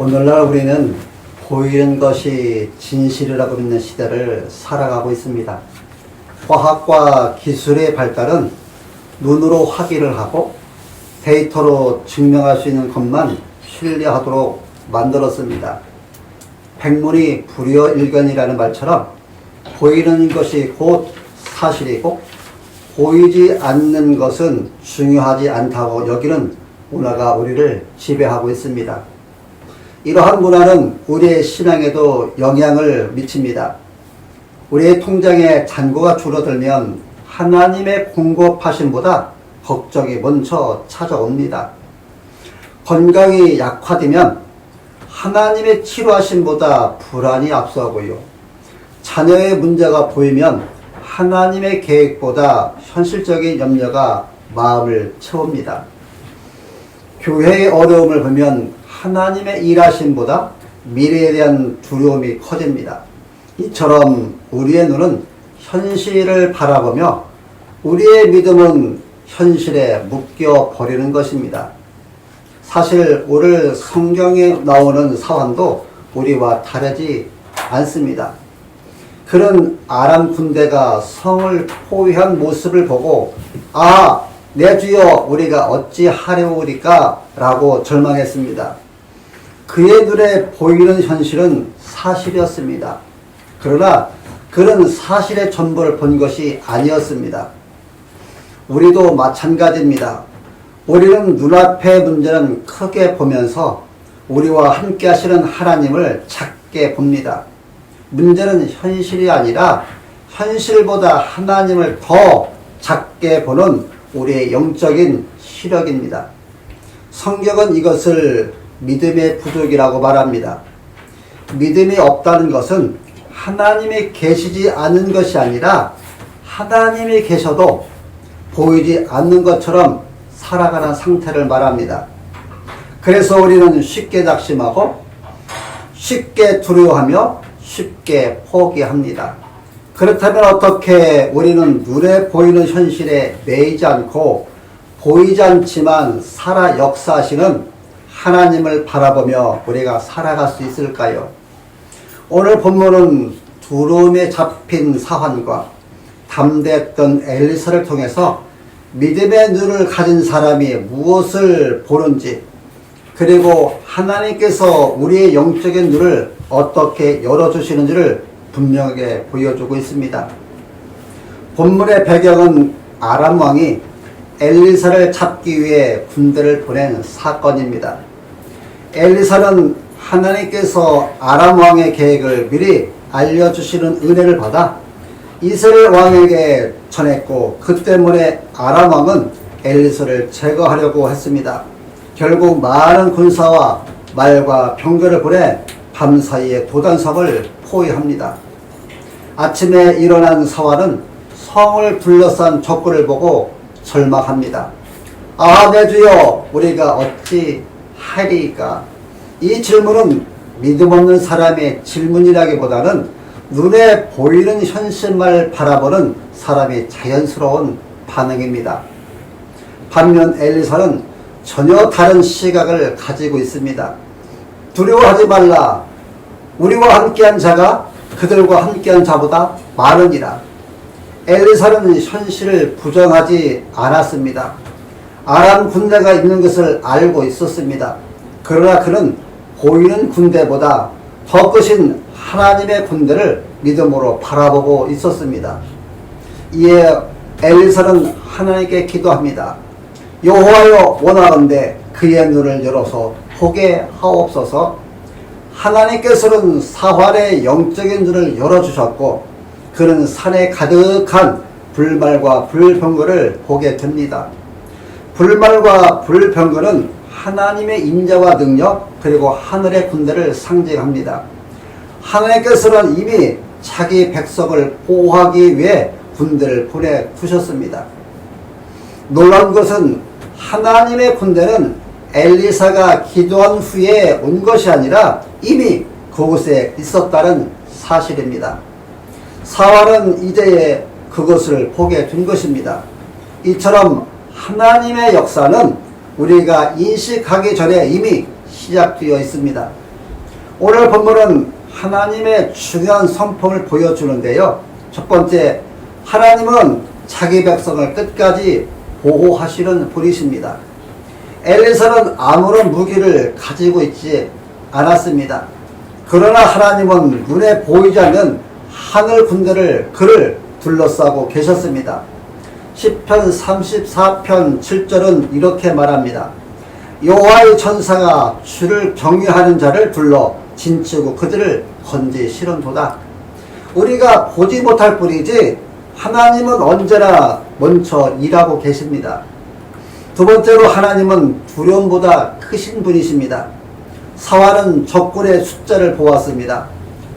오늘날 우리는 보이는 것이 진실이라고 믿는 시대를 살아가고 있습니다. 과학과 기술의 발달은 눈으로 확인을 하고 데이터로 증명할 수 있는 것만 신뢰하도록 만들었습니다. 백문이 불여일견이라는 말처럼 보이는 것이 곧 사실이고 보이지 않는 것은 중요하지 않다고 여기는 문화가 우리를 지배하고 있습니다. 이러한 문화는 우리의 신앙에도 영향을 미칩니다. 우리의 통장에 잔고가 줄어들면 하나님의 공급하심보다 걱정이 먼저 찾아옵니다. 건강이 약화되면 하나님의 치료하심보다 불안이 앞서고요. 자녀의 문제가 보이면 하나님의 계획보다 현실적인 염려가 마음을 채웁니다. 교회의 어려움을 보면 하나님의 일하심보다 미래에 대한 두려움이 커집니다. 이처럼 우리의 눈은 현실을 바라보며 우리의 믿음은 현실에 묶여 버리는 것입니다. 사실 오늘 성경에 나오는 사환도 우리와 다르지 않습니다. 그런 아람 군대가 성을 포위한 모습을 보고 내 주여 우리가 어찌하려우리까 라고 절망했습니다. 그의 눈에 보이는 현실은 사실이었습니다. 그러나 그런 사실의 전부를 본 것이 아니었습니다. 우리도 마찬가지입니다. 우리는 눈앞의 문제는 크게 보면서 우리와 함께 하시는 하나님을 작게 봅니다. 문제는 현실이 아니라 현실보다 하나님을 더 작게 보는 우리의 영적인 시력입니다. 성경은 이것을 믿음의 부족이라고 말합니다. 믿음이 없다는 것은 하나님이 계시지 않은 것이 아니라 하나님이 계셔도 보이지 않는 것처럼 살아가는 상태를 말합니다. 그래서 우리는 쉽게 낙심하고 쉽게 두려워하며 쉽게 포기합니다. 그렇다면 어떻게 우리는 눈에 보이는 현실에 매이지 않고 보이지 않지만 살아 역사하시는 하나님을 바라보며 우리가 살아갈 수 있을까요? 오늘 본문은 두려움에 잡힌 사환과 담대했던 엘리사를 통해서 믿음의 눈을 가진 사람이 무엇을 보는지, 그리고 하나님께서 우리의 영적인 눈을 어떻게 열어주시는지를 분명하게 보여주고 있습니다. 본문의 배경은 아람 왕이 엘리사를 잡기 위해 군대를 보낸 사건입니다. 엘리사는 하나님께서 아람 왕의 계획을 미리 알려주시는 은혜를 받아 이스라엘 왕에게 전했고, 그 때문에 아람 왕은 엘리사를 제거하려고 했습니다. 결국 많은 군사와 말과 병거를 보내 밤사이에 도단성을 포위합니다. 아침에 일어난 사환은 성을 둘러싼 적군을 보고 절망합니다. 내 주여 우리가 어찌 하리까? 이 질문은 믿음 없는 사람의 질문이라기보다는 눈에 보이는 현실만 바라보는 사람의 자연스러운 반응입니다. 반면 엘리사는 전혀 다른 시각을 가지고 있습니다. 두려워하지 말라. 우리와 함께한 자가 그들과 함께한 자보다 많으니라. 엘리사는 현실을 부정하지 않았습니다. 아람 군대가 있는 것을 알고 있었습니다. 그러나 그는 보이는 군대보다 더 크신 하나님의 군대를 믿음으로 바라보고 있었습니다. 이에 엘리사는 하나님께 기도합니다. 여호와여 원하건대 그의 눈을 열어서 보게 하옵소서. 하나님께서는 사환의 영적인 눈을 열어주셨고 그는 산에 가득한 불말과 불병거를 보게 됩니다. 불말과 불병거는 하나님의 임재와 능력 그리고 하늘의 군대를 상징합니다. 하나님께서는 이미 자기 백성을 보호하기 위해 군대를 보내두셨습니다. 놀라운 것은 하나님의 군대는 엘리사가 기도한 후에 온 것이 아니라 이미 그곳에 있었다는 사실입니다. 사환은 이제 그것을 보게 된 것입니다. 이처럼 하나님의 역사는 우리가 인식하기 전에 이미 시작되어 있습니다. 오늘 본문은 하나님의 중요한 성품을 보여주는데요. 첫 번째, 하나님은 자기 백성을 끝까지 보호하시는 분이십니다. 엘리사는 아무런 무기를 가지고 있지 않았습니다. 그러나 하나님은 눈에 보이지 않는 하늘 군대를 그를 둘러싸고 계셨습니다. 시편 34편 7절은 이렇게 말합니다. 여호와의 천사가 주를 경외하는 자를 둘러 진치고 그들을 건지시는도다. 우리가 보지 못할 뿐이지 하나님은 언제나 먼저 일하고 계십니다. 두 번째로 하나님은 두려움보다 크신 분이십니다. 사화는 적군의 숫자를 보았습니다.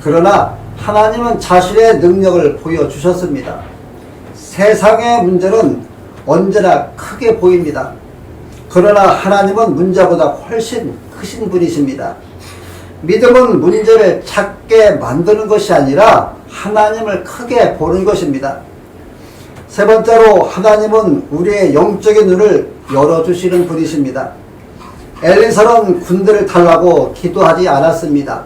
그러나 하나님은 자신의 능력을 보여주셨습니다. 세상의 문제는 언제나 크게 보입니다. 그러나 하나님은 문제보다 훨씬 크신 분이십니다. 믿음은 문제를 작게 만드는 것이 아니라 하나님을 크게 보는 것입니다. 세 번째로 하나님은 우리의 영적인 눈을 열어주시는 분이십니다. 엘리사는 군대를 달라고 기도하지 않았습니다.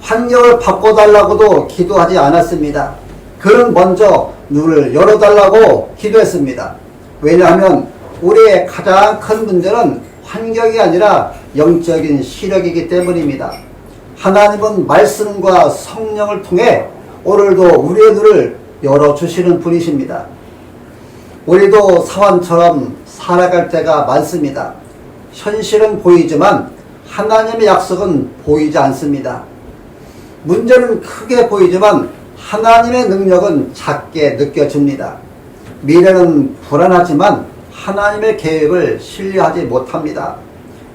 환경을 바꿔달라고도 기도하지 않았습니다. 그는 먼저 눈을 열어달라고 기도했습니다. 왜냐하면 우리의 가장 큰 문제는 환경이 아니라 영적인 시력이기 때문입니다. 하나님은 말씀과 성령을 통해 오늘도 우리의 눈을 열어주시는 분이십니다. 우리도 사환처럼 살아갈 때가 많습니다. 현실은 보이지만 하나님의 약속은 보이지 않습니다. 문제는 크게 보이지만 하나님의 능력은 작게 느껴집니다. 미래는 불안하지만 하나님의 계획을 신뢰하지 못합니다.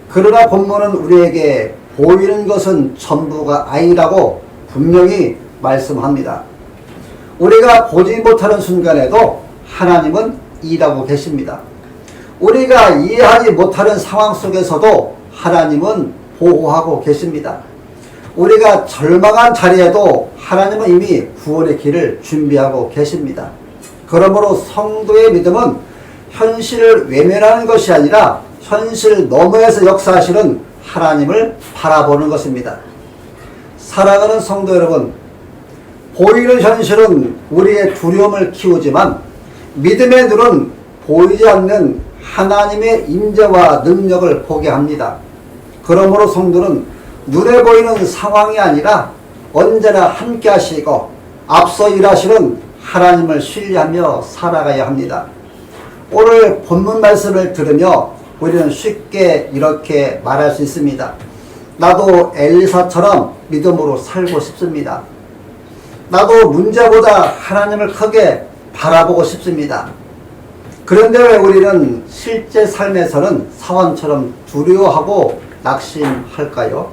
그러나 본문은 우리에게 보이는 것은 전부가 아니라고 분명히 말씀합니다. 우리가 보지 못하는 순간에도 하나님은 일하고 계십니다. 우리가 이해하지 못하는 상황 속에서도 하나님은 보호하고 계십니다. 우리가 절망한 자리에도 하나님은 이미 구원의 길을 준비하고 계십니다. 그러므로 성도의 믿음은 현실을 외면하는 것이 아니라 현실 너머에서 역사하시는 하나님을 바라보는 것입니다. 사랑하는 성도 여러분, 보이는 현실은 우리의 두려움을 키우지만 믿음의 눈은 보이지 않는 하나님의 임재와 능력을 보게 합니다. 그러므로 성도는 눈에 보이는 상황이 아니라 언제나 함께 하시고 앞서 일하시는 하나님을 신뢰하며 살아가야 합니다. 오늘 본문 말씀을 들으며 우리는 쉽게 이렇게 말할 수 있습니다. 나도 엘리사처럼 믿음으로 살고 싶습니다. 나도 문제보다 하나님을 크게 바라보고 싶습니다. 그런데 왜 우리는 실제 삶에서는 사환처럼 두려워하고 낙심할까요?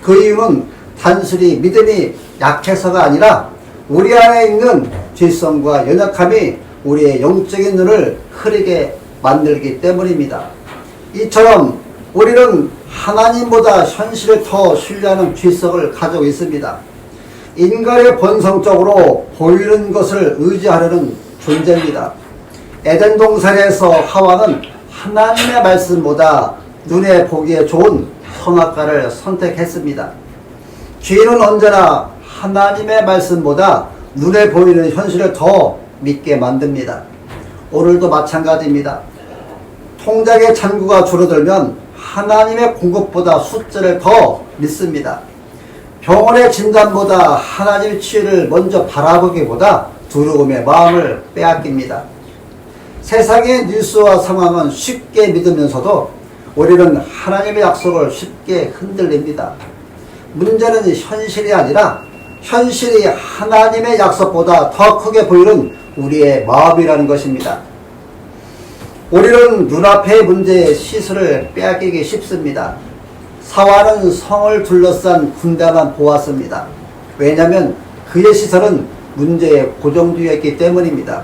그 이유는 단순히 믿음이 약해서가 아니라 우리 안에 있는 죄성과 연약함이 우리의 영적인 눈을 흐리게 만들기 때문입니다. 이처럼 우리는 하나님보다 현실을 더 신뢰하는 죄성을 가지고 있습니다. 인간의 본성적으로 보이는 것을 의지하려는 존재입니다. 에덴 동산에서 하와는 하나님의 말씀보다 눈에 보기에 좋은 선악과를 선택했습니다. 죄는 언제나 하나님의 말씀보다 눈에 보이는 현실을 더 믿게 만듭니다. 오늘도 마찬가지입니다. 통장의 잔고가 줄어들면 하나님의 공급보다 숫자를 더 믿습니다. 병원의 진단보다 하나님의 치유를 먼저 바라보기보다 두려움의 마음을 빼앗깁니다. 세상의 뉴스와 상황은 쉽게 믿으면서도 우리는 하나님의 약속을 쉽게 흔들립니다. 문제는 현실이 아니라 현실이 하나님의 약속보다 더 크게 보이는 우리의 마음이라는 것입니다. 우리는 눈앞의 문제의 시선을 빼앗기기 쉽습니다. 사화는 성을 둘러싼 군대만 보았습니다. 왜냐하면 그의 시선은 문제에 고정되어 있기 때문입니다.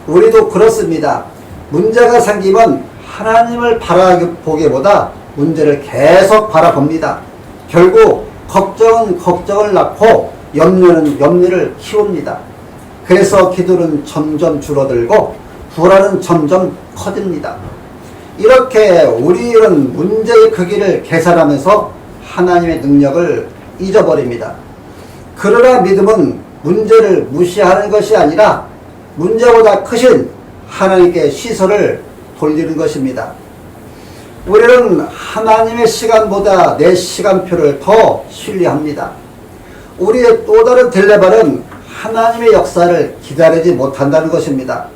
우리도 그렇습니다. 문제가 생기면 하나님을 바라보기보다 문제를 계속 바라봅니다. 결국 걱정은 걱정을 낳고 염려는 염려를 키웁니다. 그래서 기도는 점점 줄어들고 불안은 점점 커집니다. 이렇게 우리는 문제의 크기를 계산하면서 하나님의 능력을 잊어버립니다. 그러나 믿음은 문제를 무시하는 것이 아니라 문제보다 크신 하나님께 시선을 돌리는 것입니다. 우리는 하나님의 시간보다 내 시간표를 더 신뢰합니다. 우리의 또 다른 딜레마는 하나님의 역사를 기다리지 못한다는 것입니다.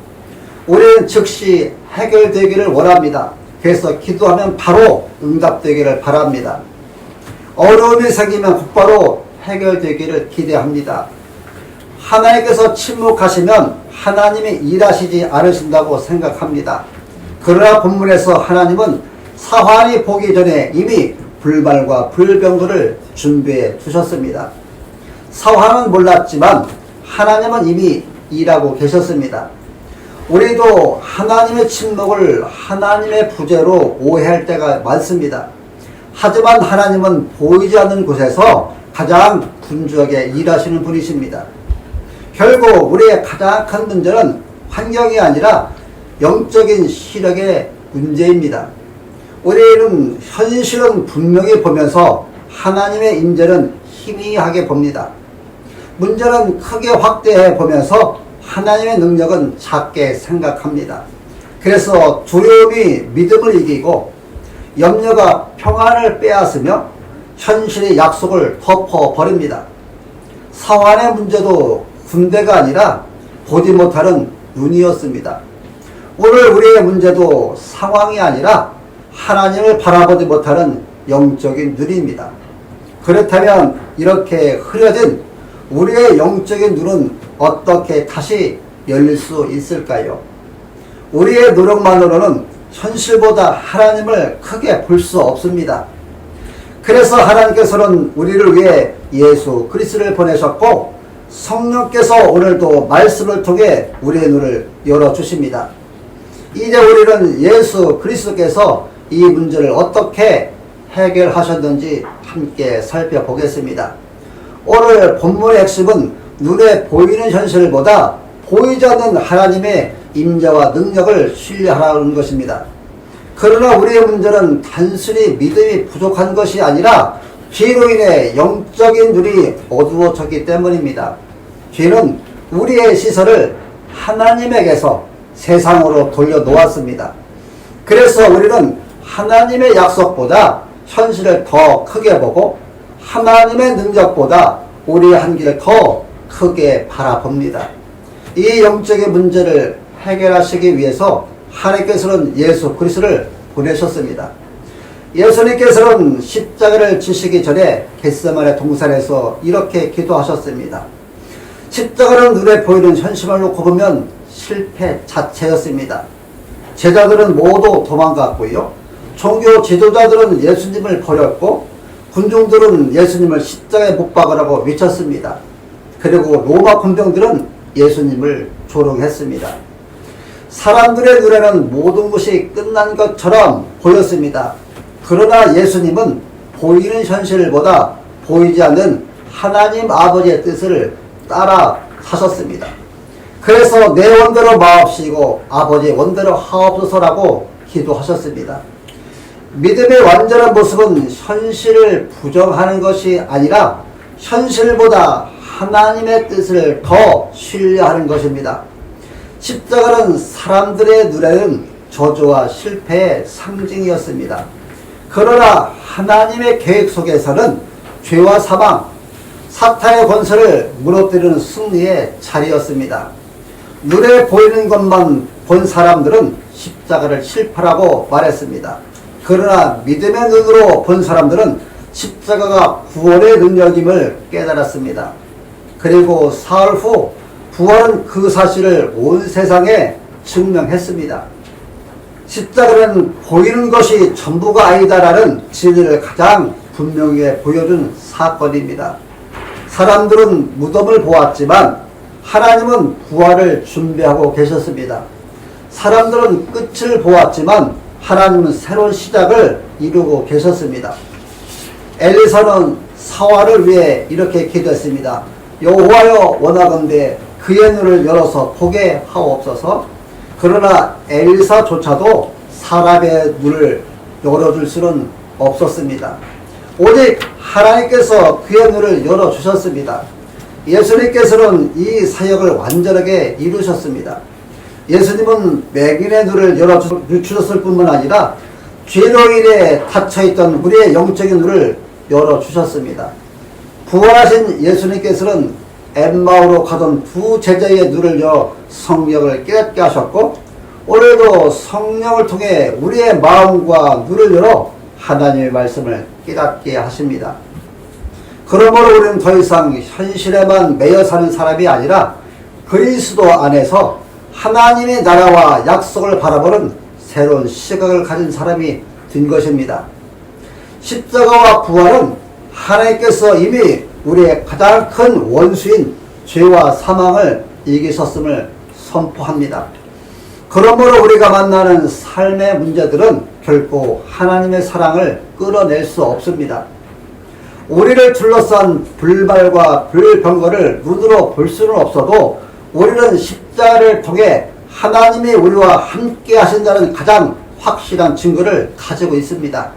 우리는 즉시 해결되기를 원합니다. 그래서 기도하면 바로 응답되기를 바랍니다. 어려움이 생기면 곧바로 해결되기를 기대합니다. 하나님께서 침묵하시면 하나님이 일하시지 않으신다고 생각합니다. 그러나 본문에서 하나님은 사환이 보기 전에 이미 불말과 불병거를 준비해 두셨습니다. 사환은 몰랐지만 하나님은 이미 일하고 계셨습니다. 우리도 하나님의 침묵을 하나님의 부재로 오해할 때가 많습니다. 하지만 하나님은 보이지 않는 곳에서 가장 분주하게 일하시는 분이십니다. 결국 우리의 가장 큰 문제는 환경이 아니라 영적인 시력의 문제입니다. 우리는 현실은 분명히 보면서 하나님의 임재는 희미하게 봅니다. 문제는 크게 확대해 보면서 하나님의 능력은 작게 생각합니다. 그래서 두려움이 믿음을 이기고 염려가 평안을 빼앗으며 현실의 약속을 덮어버립니다. 사환의 문제도 군대가 아니라 보지 못하는 눈이었습니다. 오늘 우리의 문제도 상황이 아니라 하나님을 바라보지 못하는 영적인 눈입니다. 그렇다면 이렇게 흐려진 우리의 영적인 눈은 어떻게 다시 열릴 수 있을까요? 우리의 노력만으로는 현실보다 하나님을 크게 볼 수 없습니다. 그래서 하나님께서는 우리를 위해 예수 그리스도를 보내셨고 성령께서 오늘도 말씀을 통해 우리의 눈을 열어주십니다. 이제 우리는 예수 그리스도께서 이 문제를 어떻게 해결하셨는지 함께 살펴보겠습니다. 오늘 본문의 핵심은 눈에 보이는 현실보다 보이지 않는 하나님의 임재와 능력을 신뢰하라는 것입니다. 그러나 우리의 문제는 단순히 믿음이 부족한 것이 아니라 죄로 인해 영적인 눈이 어두워졌기 때문입니다. 죄는 우리의 시선을 하나님에게서 세상으로 돌려놓았습니다. 그래서 우리는 하나님의 약속보다 현실을 더 크게 보고 하나님의 능력보다 우리의 한계를 더 크게 바라봅니다. 이 영적인 문제를 해결하시기 위해서 하나님께서는 예수 그리스도를 보내셨습니다. 예수님께서는 십자가를 지시기 전에 겟세마네 동산에서 이렇게 기도하셨습니다. 십자가는 눈에 보이는 현실을 놓고 보면 실패 자체였습니다. 제자들은 모두 도망갔고요. 종교 지도자들은 예수님을 버렸고 군중들은 예수님을 십자가에 못 박으라고 외쳤습니다. 그리고 로마 군병들은 예수님을 조롱했습니다. 사람들의 눈에는 모든 것이 끝난 것처럼 보였습니다. 그러나 예수님은 보이는 현실보다 보이지 않는 하나님 아버지의 뜻을 따라 사셨습니다. 그래서 내 원대로 마옵시고 아버지의 원대로 하옵소서라고 기도하셨습니다. 믿음의 완전한 모습은 현실을 부정하는 것이 아니라 현실보다 하나님의 뜻을 더 신뢰하는 것입니다. 십자가는 사람들의 눈에는 저주와 실패의 상징이었습니다. 그러나 하나님의 계획 속에서는 죄와 사망, 사탄의 권세를 무너뜨리는 승리의 자리였습니다. 눈에 보이는 것만 본 사람들은 십자가를 실패라고 말했습니다. 그러나 믿음의 눈으로 본 사람들은 십자가가 구원의 능력임을 깨달았습니다. 그리고 사흘 후 부활은 그 사실을 온 세상에 증명했습니다. 십자가는 보이는 것이 전부가 아니다라는 진리를 가장 분명히 보여준 사건입니다. 사람들은 무덤을 보았지만 하나님은 부활을 준비하고 계셨습니다. 사람들은 끝을 보았지만 하나님은 새로운 시작을 이루고 계셨습니다. 엘리사는 사활을 위해 이렇게 기도했습니다. 여호와여 원하건대 그의 눈을 열어서 보게 하옵소서. 그러나 엘리사조차도 사람의 눈을 열어줄 수는 없었습니다. 오직 하나님께서 그의 눈을 열어주셨습니다. 예수님께서는 이 사역을 완전하게 이루셨습니다. 예수님은 맹인의 눈을 열어주셨을 뿐만 아니라 죄로 인해 닫혀있던 우리의 영적인 눈을 열어주셨습니다. 부활하신 예수님께서는 엠마오로 가던 두 제자의 눈을 열어 성령을 깨닫게 하셨고, 오늘도 성령을 통해 우리의 마음과 눈을 열어 하나님의 말씀을 깨닫게 하십니다. 그러므로 우리는 더 이상 현실에만 매여 사는 사람이 아니라 그리스도 안에서 하나님의 나라와 약속을 바라보는 새로운 시각을 가진 사람이 된 것입니다. 십자가와 부활은 하나님께서 이미 우리의 가장 큰 원수인 죄와 사망을 이기셨음을 선포합니다. 그러므로 우리가 만나는 삶의 문제들은 결코 하나님의 사랑을 끌어낼 수 없습니다. 우리를 둘러싼 불말과 불병거를 눈으로 볼 수는 없어도 우리는 십자가를 통해 하나님이 우리와 함께 하신다는 가장 확실한 증거를 가지고 있습니다.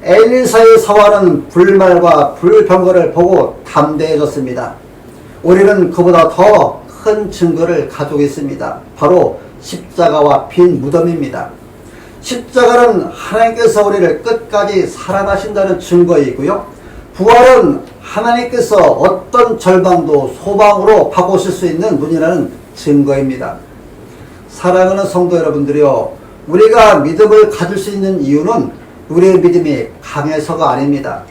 엘리사의 사화는 불말과 불병거를 보고 담대해졌습니다. 우리는 그보다 더 큰 증거를 가지고 있습니다. 바로 십자가와 빈 무덤입니다. 십자가는 하나님께서 우리를 끝까지 사랑하신다는 증거이고요. 부활은 하나님께서 어떤 절망도 소망으로 바꾸실 수 있는 분이라는 증거입니다. 사랑하는 성도 여러분들이요, 우리가 믿음을 가질 수 있는 이유는 우리의 믿음이 강해서가 아닙니다.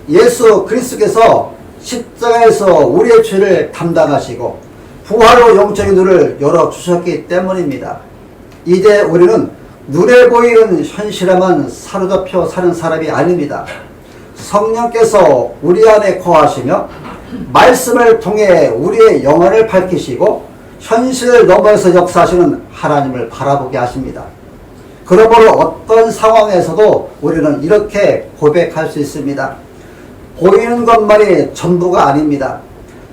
예수 그리스도께서 십자가에서 우리의 죄를 담당하시고 부활로 영적인 눈을 열어주셨기 때문입니다. 이제 우리는 눈에 보이는 현실에만 사로잡혀 사는 사람이 아닙니다. 성령께서 우리 안에 거하시며 말씀을 통해 우리의 영혼을 밝히시고 현실을 넘어서 역사하시는 하나님을 바라보게 하십니다. 그러므로 어떤 상황에서도 우리는 이렇게 고백할 수 있습니다. 보이는 것만이 전부가 아닙니다.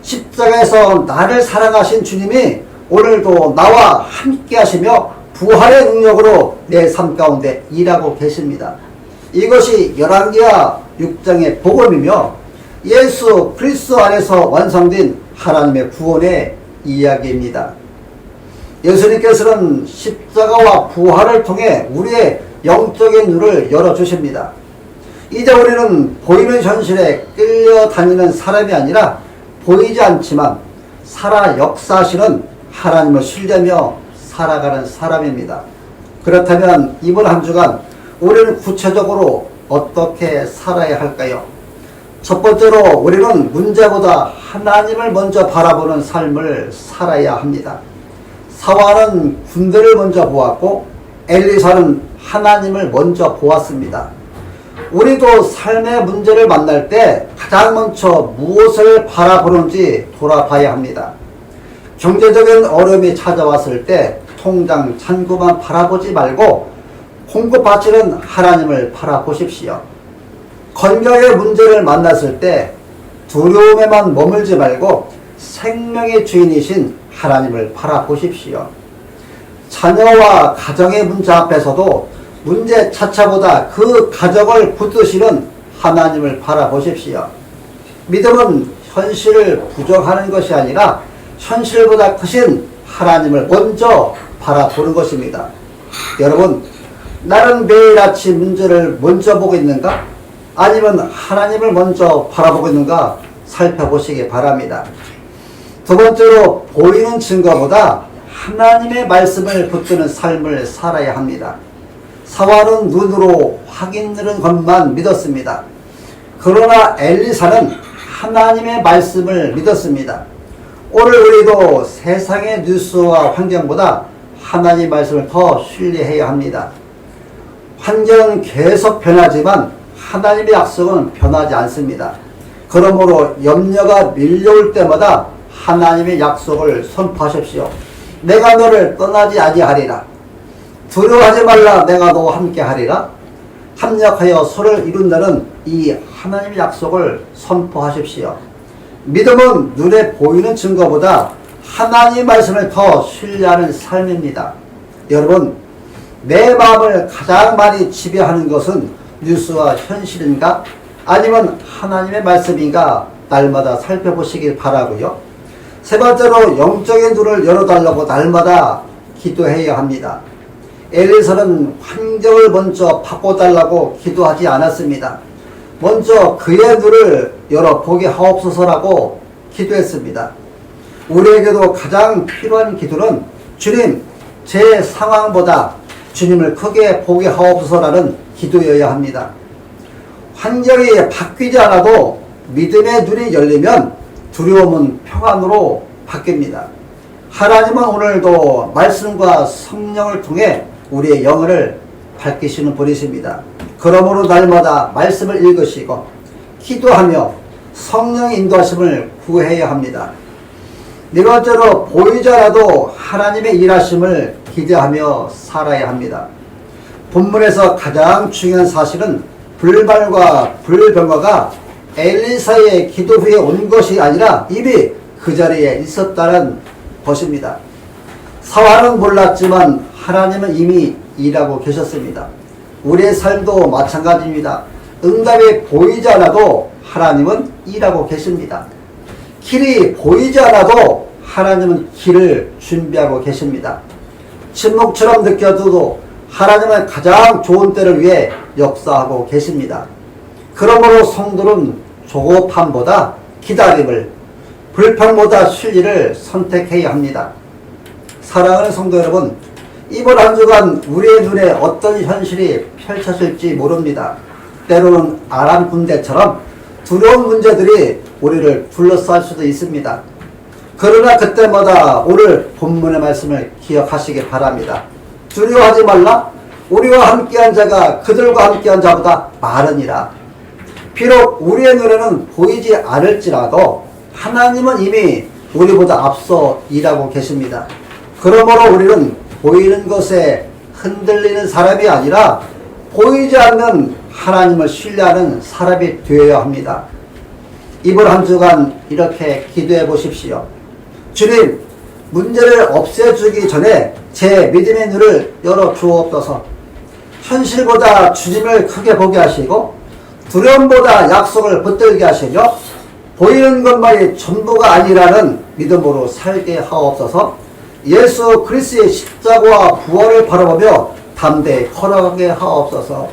십자가에서 나를 사랑하신 주님이 오늘도 나와 함께 하시며 부활의 능력으로 내 삶 가운데 일하고 계십니다. 이것이 열왕기하 6장의 복음이며 예수 그리스도 안에서 완성된 하나님의 구원의 이야기입니다. 예수님께서는 십자가와 부활을 통해 우리의 영적인 눈을 열어주십니다. 이제 우리는 보이는 현실에 끌려다니는 사람이 아니라 보이지 않지만 살아 역사하시는 하나님을 신뢰하며 살아가는 사람입니다. 그렇다면 이번 한 주간 우리는 구체적으로 어떻게 살아야 할까요? 첫 번째로 우리는 문제보다 하나님을 먼저 바라보는 삶을 살아야 합니다. 사화는 군대를 먼저 보았고 엘리사는 하나님을 먼저 보았습니다. 우리도 삶의 문제를 만날 때 가장 먼저 무엇을 바라보는지 돌아봐야 합니다. 경제적인 어려움이 찾아왔을 때 통장 잔고만 바라보지 말고 공급받치는 하나님을 바라보십시오. 건강의 문제를 만났을 때 두려움에만 머물지 말고 생명의 주인이신 하나님을 바라보십시오. 자녀와 가정의 문제 앞에서도 문제 차차보다 그 가정을 붙드시는 하나님을 바라보십시오. 믿음은 현실을 부정하는 것이 아니라 현실보다 크신 하나님을 먼저 바라보는 것입니다. 여러분, 나는 매일 아침 문제를 먼저 보고 있는가? 아니면 하나님을 먼저 바라보고 있는가 살펴보시기 바랍니다. 두 번째로 보이는 증거보다 하나님의 말씀을 붙드는 삶을 살아야 합니다. 사화는 눈으로 확인되는 것만 믿었습니다. 그러나 엘리사는 하나님의 말씀을 믿었습니다. 오늘 우리도 세상의 뉴스와 환경보다 하나님의 말씀을 더 신뢰해야 합니다. 환경은 계속 변하지만 하나님의 약속은 변하지 않습니다. 그러므로 염려가 밀려올 때마다 하나님의 약속을 선포하십시오. 내가 너를 떠나지 아니하리라. 두려워하지 말라. 내가 너와 함께 하리라. 합력하여 서로를 이룬다는 이 하나님의 약속을 선포하십시오. 믿음은 눈에 보이는 증거보다 하나님의 말씀을 더 신뢰하는 삶입니다. 여러분, 내 마음을 가장 많이 지배하는 것은 뉴스와 현실인가? 아니면 하나님의 말씀인가 날마다 살펴보시길 바라고요. 세 번째로 영적인 눈을 열어달라고 날마다 기도해야 합니다. 엘리사는 환경을 먼저 바꿔달라고 기도하지 않았습니다. 먼저 그의 눈을 열어보게 하옵소서라고 기도했습니다. 우리에게도 가장 필요한 기도는 주님, 제 상황보다 주님을 크게 보게 하옵소서라는 기도여야 합니다. 환경이 바뀌지 않아도 믿음의 눈이 열리면 두려움은 평안으로 바뀝니다. 하나님은 오늘도 말씀과 성령을 통해 우리의 영혼을 밝히시는 분이십니다. 그러므로 날마다 말씀을 읽으시고 기도하며 성령의 인도하심을 구해야 합니다. 네 번째로 보이지 않아도 하나님의 일하심을 기대하며 살아야 합니다. 본문에서 가장 중요한 사실은 불말과 불병거가 엘리사의 기도 후에 온 것이 아니라 이미 그 자리에 있었다는 것입니다. 사환은 몰랐지만 하나님은 이미 일하고 계셨습니다. 우리의 삶도 마찬가지입니다. 응답이 보이지 않아도 하나님은 일하고 계십니다. 길이 보이지 않아도 하나님은 길을 준비하고 계십니다. 침묵처럼 느껴져도 하나님은 가장 좋은 때를 위해 역사하고 계십니다. 그러므로 성도는 조급함보다 기다림을, 불평보다 순리를 선택해야 합니다. 사랑하는 성도 여러분, 이번 한 주간 우리의 눈에 어떤 현실이 펼쳐질지 모릅니다. 때로는 아람 군대처럼 두려운 문제들이 우리를 둘러쌀 수도 있습니다. 그러나 그때마다 오늘 본문의 말씀을 기억하시기 바랍니다. 두려워하지 말라. 우리와 함께한 자가 그들과 함께한 자보다 많으니라. 비록 우리의 눈에는 보이지 않을지라도 하나님은 이미 우리보다 앞서 일하고 계십니다. 그러므로 우리는 보이는 것에 흔들리는 사람이 아니라 보이지 않는 하나님을 신뢰하는 사람이 되어야 합니다. 이번 한 주간 이렇게 기도해 보십시오. 주님, 문제를 없애주기 전에 제 믿음의 눈을 열어 주옵소서. 현실보다 주님을 크게 보게 하시고 두려움보다 약속을 붙들게 하시며 보이는 것만이 전부가 아니라는 믿음으로 살게 하옵소서. 예수 그리스도의 십자가와 부활을 바라보며 담대히 걸어가게 하옵소서.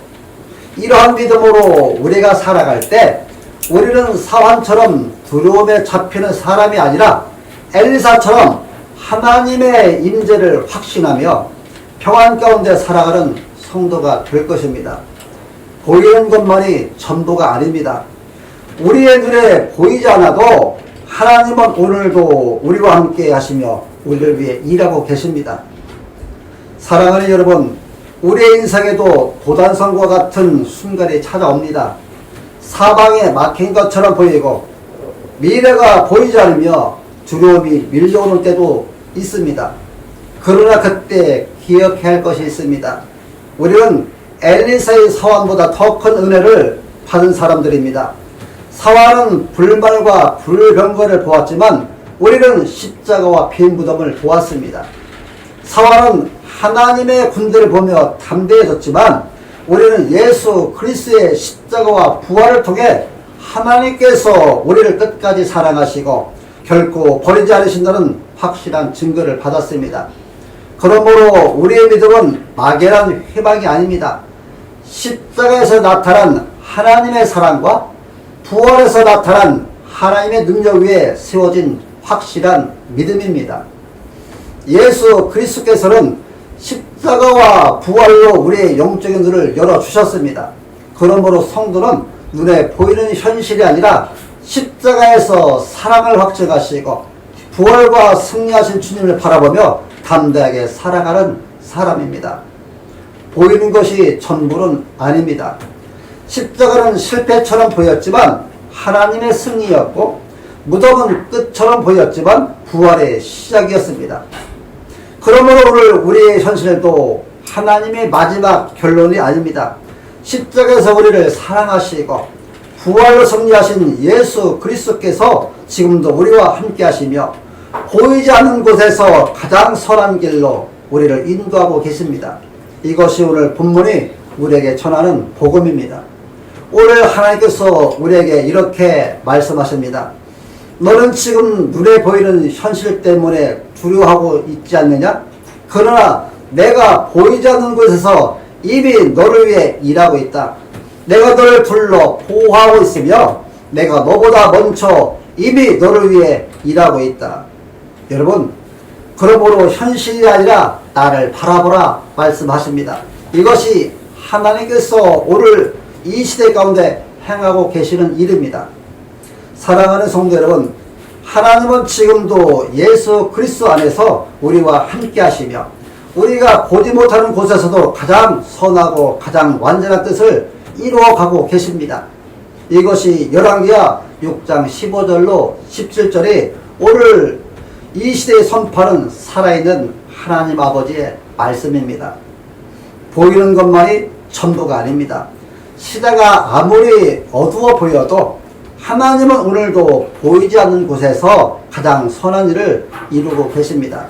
이러한 믿음으로 우리가 살아갈 때 우리는 사환처럼 두려움에 잡히는 사람이 아니라 엘리사처럼 하나님의 임재를 확신하며 평안 가운데 살아가는 성도가 될 것입니다. 보이는 것만이 전부가 아닙니다. 우리의 눈에 보이지 않아도 하나님은 오늘도 우리와 함께 하시며 우리를 위해 일하고 계십니다. 사랑하는 여러분, 우리의 인생에도 도단성과 같은 순간이 찾아옵니다. 사방에 막힌 것처럼 보이고 미래가 보이지 않으며 두려움이 밀려오는 때도 있습니다. 그러나 그때 기억해야 할 것이 있습니다. 우리는 엘리사의 사환보다 더 큰 은혜를 받은 사람들입니다. 사환은 불말과 불병거를 보았지만 우리는 십자가와 빈 무덤을 보았습니다. 사환은 하나님의 군대를 보며 담대해졌지만 우리는 예수 그리스도의 십자가와 부활을 통해 하나님께서 우리를 끝까지 사랑하시고 결코 버리지 않으신다는 확실한 증거를 받았습니다. 그러므로 우리의 믿음은 막연한 희망이 아닙니다. 십자가에서 나타난 하나님의 사랑과 부활에서 나타난 하나님의 능력 위에 세워진 확실한 믿음입니다. 예수 그리스도께서는 십자가와 부활로 우리의 영적인 눈을 열어주셨습니다. 그러므로 성도는 눈에 보이는 현실이 아니라 십자가에서 사랑을 확증하시고 부활과 승리하신 주님을 바라보며 담대하게 살아가는 사람입니다. 보이는 것이 전부는 아닙니다. 십자가는 실패처럼 보였지만 하나님의 승리였고 무덤은 끝처럼 보였지만 부활의 시작이었습니다. 그러므로 오늘 우리의 현실도 하나님의 마지막 결론이 아닙니다. 십자가에서 우리를 사랑하시고 부활로 승리하신 예수 그리스도께서 지금도 우리와 함께 하시며 보이지 않는 곳에서 가장 선한 길로 우리를 인도하고 계십니다. 이것이 오늘 본문이 우리에게 전하는 복음입니다. 오늘 하나님께서 우리에게 이렇게 말씀하십니다. 너는 지금 눈에 보이는 현실 때문에 두려워하고 있지 않느냐? 그러나 내가 보이지 않는 곳에서 이미 너를 위해 일하고 있다. 내가 너를 불러 보호하고 있으며 내가 너보다 먼저 이미 너를 위해 일하고 있다. 여러분, 그러므로 현실이 아니라 나를 바라보라 말씀하십니다. 이것이 하나님께서 오늘 이 시대 가운데 행하고 계시는 일입니다. 사랑하는 성도 여러분, 하나님은 지금도 예수 그리스도 안에서 우리와 함께 하시며 우리가 보지 못하는 곳에서도 가장 선하고 가장 완전한 뜻을 이루어가고 계십니다. 이것이 열왕기하 6장 15절로 17절에 오늘 이 시대에 선포하는 살아있는 하나님 아버지의 말씀입니다. 보이는 것만이 전부가 아닙니다. 시대가 아무리 어두워 보여도 하나님은 오늘도 보이지 않는 곳에서 가장 선한 일을 이루고 계십니다.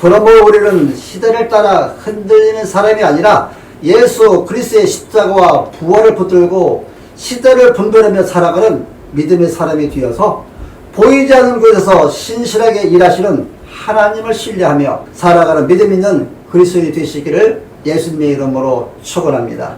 그러므로 우리는 시대를 따라 흔들리는 사람이 아니라 예수 그리스도의 십자가와 부활을 붙들고 시대를 분별하며 살아가는 믿음의 사람이 되어서 보이지 않는 곳에서 신실하게 일하시는 하나님을 신뢰하며 살아가는 믿음 있는 그리스도인이 되시기를 예수님의 이름으로 축원합니다.